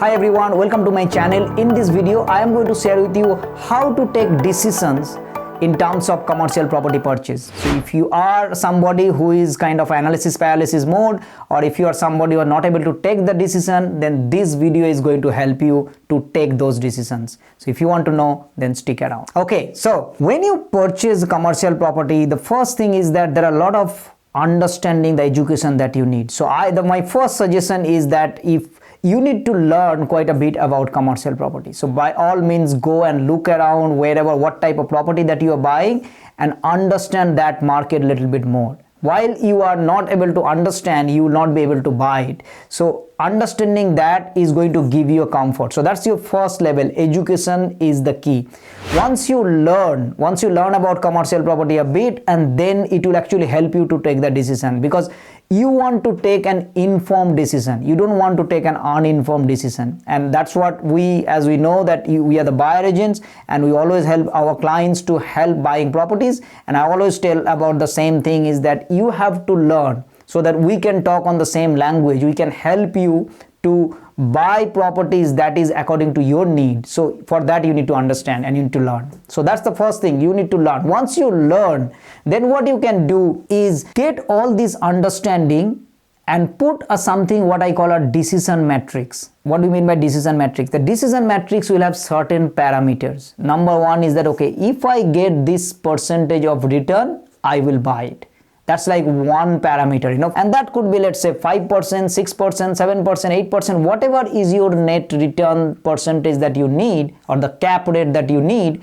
Hi everyone, welcome to my channel. In this video, I am going to share with you how to take decisions in terms of commercial property purchase. So if you are somebody who is kind of analysis paralysis mode, or if you are somebody who are not able to take the decision, then this video is going to help you to take those decisions. So if you want to know, then stick around. Okay, so when you purchase commercial property, the first thing is that there are a lot of understanding the education that you need. So my first suggestion is that if you need to learn quite a bit about commercial property. So by all means, go and look around wherever, what type of property that you are buying, and understand that market a little bit more. While you are not able to understand, you will not be able to buy it. So understanding that is going to give you a comfort. So that's your first level. Education is the key. Once you learn about commercial property a bit, and then it will actually help you to take the decision, because you want to take an informed decision. You don't want to take an uninformed decision. And that's what as we know that we are the buyer agents, and we always help our clients to help buying properties. And I always tell about the same thing, is that you have to learn so that we can talk on the same language. We can help you to buy properties that is according to your need. So for that, you need to understand and you need to learn. So that's the first thing, you need to learn. Once you learn, then what you can do is get all this understanding and put something what I call a decision matrix. What do you mean by decision matrix? The decision matrix will have certain parameters. Number one is that, okay, if I get this percentage of return, I will buy it. That's like one parameter, and that could be, let's say, 5%, 6%, 7%, 8%, whatever is your net return percentage that you need, or the cap rate that you need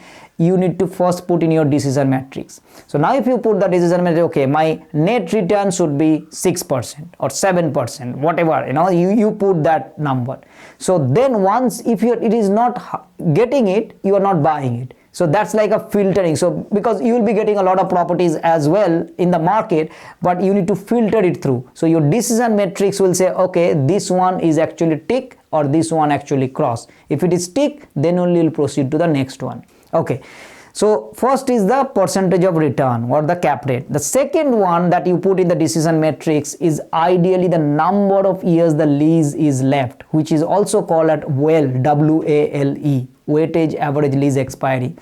to first put in your decision matrix. So now if you put the decision matrix, okay, my net return should be 6% or 7%, whatever, you put that number. So then once, if it is not getting it, you are not buying it. So that's like a filtering. So because you will be getting a lot of properties as well in the market, but you need to filter it through. So your decision matrix will say, okay, this one is actually tick, or this one actually cross. If it is tick, then only you'll proceed to the next one. Okay. So first is the percentage of return, or the cap rate. The second one that you put in the decision matrix is ideally the number of years the lease is left, which is also called at WALE, W-A-L-E, weightage average lease expiry.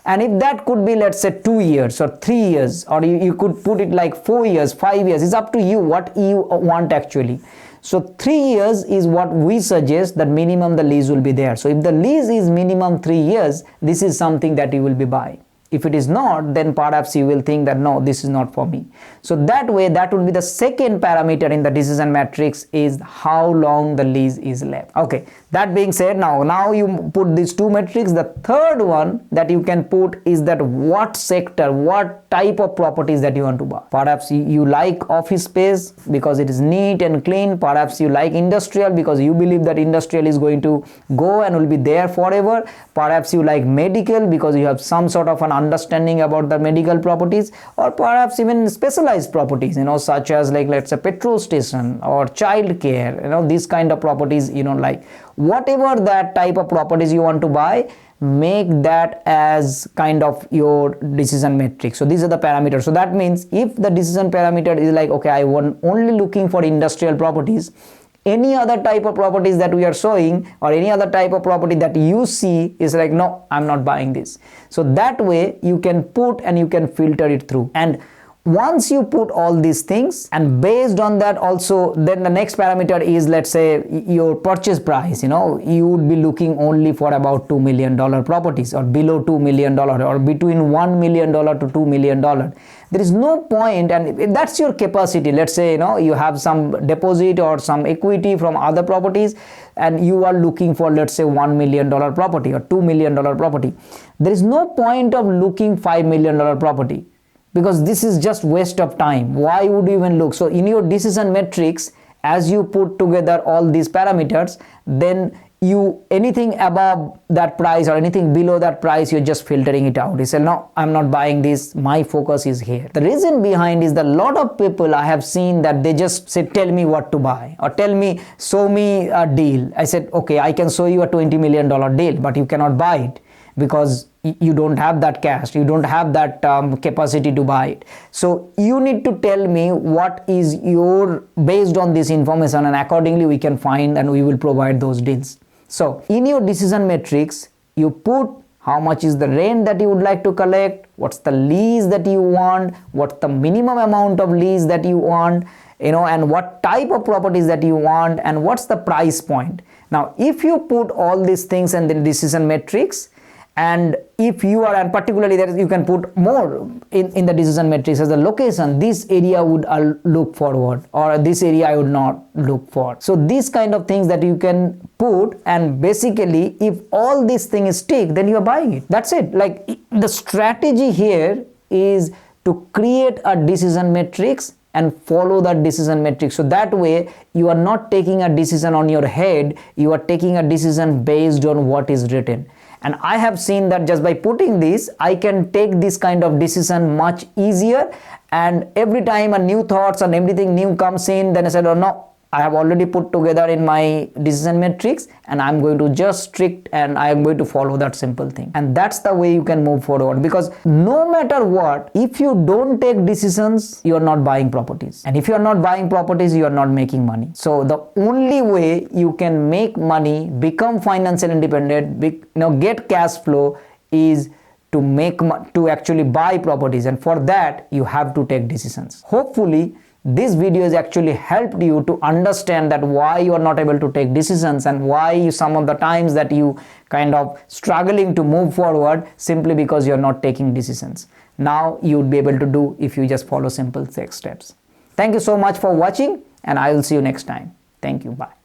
And if that could be, let's say, 2 years or 3 years, or you could put it like 4 years, 5 years, it's up to you what you want actually. So 3 years is what we suggest that minimum the lease will be there. So if the lease is minimum 3 years, this is something that you will be buying. If it is not, then perhaps you will think that no, this is not for me. So that way, that would be the second parameter in the decision matrix, is how long the lease is left. Okay, that being said, now you put these two metrics. The third one that you can put is that what sector, what type of properties that you want to buy. Perhaps you like office space because it is neat and clean. Perhaps you like industrial because you believe that industrial is going to go and will be there forever. Perhaps you like medical because you have some sort of an understanding about the medical properties, or perhaps even specialized properties, such as, like, let's say, petrol station or child care, these kind of properties, like whatever that type of properties you want to buy, make that as kind of your decision matrix. So these are the parameters. So that means if the decision parameter is like, okay, I want only looking for industrial properties, any other type of properties that we are showing, or any other type of property that you see is like, no, I'm not buying this. So that way you can put and you can filter it through. And once you put all these things, and based on that also, then the next parameter is, let's say, your purchase price. You would be looking only for about $2 million properties, or below $2 million, or between $1 million to $2 million. There is no point, and that's your capacity. Let's say, you have some deposit or some equity from other properties, and you are looking for, let's say, $1 million property or $2 million property. There is no point of looking $5 million property, because this is just waste of time. Why would you even look? So in your decision matrix, as you put together all these parameters, then anything above that price or anything below that price, you're just filtering it out. You say, no, I'm not buying this. My focus is here. The reason behind is that a lot of people I have seen that they just say, tell me what to buy, or show me a deal. I said, okay, I can show you a $20 million deal, but you cannot buy it because you don't have that cash, you don't have that capacity to buy it. So you need to tell me what is your, based on this information, and accordingly we can find and we will provide those deals. So in your decision matrix, you put how much is the rent that you would like to collect, what's the lease that you want, what's the minimum amount of lease that you want, and what type of properties that you want, and what's the price point. Now, if you put all these things in the decision matrix, and if you are, and particularly that you can put more in the decision matrix as a location, this area would look forward, or this area I would not look for. So these kind of things that you can put, and basically if all these things stick, then you are buying it. That's it. Like, the strategy here is to create a decision matrix and follow that decision matrix. So that way you are not taking a decision on your head, you are taking a decision based on what is written. And I have seen that just by putting this, I can take this kind of decision much easier. And every time a new thoughts and everything new comes in, then I said, oh no, I have already put together in my decision matrix, and I'm going to just strict, and I am going to follow that simple thing. And that's the way you can move forward, because no matter what, if you don't take decisions, you are not buying properties. And if you are not buying properties, you are not making money. So the only way you can make money, become financially independent, get cash flow, is to actually buy properties. And for that, you have to take decisions. Hopefully this video has actually helped you to understand that why you are not able to take decisions, and why some of the times that you kind of struggling to move forward simply because you are not taking decisions. Now you would be able to do if you just follow simple 6 steps. Thank you so much for watching, and I will see you next time. Thank you. Bye.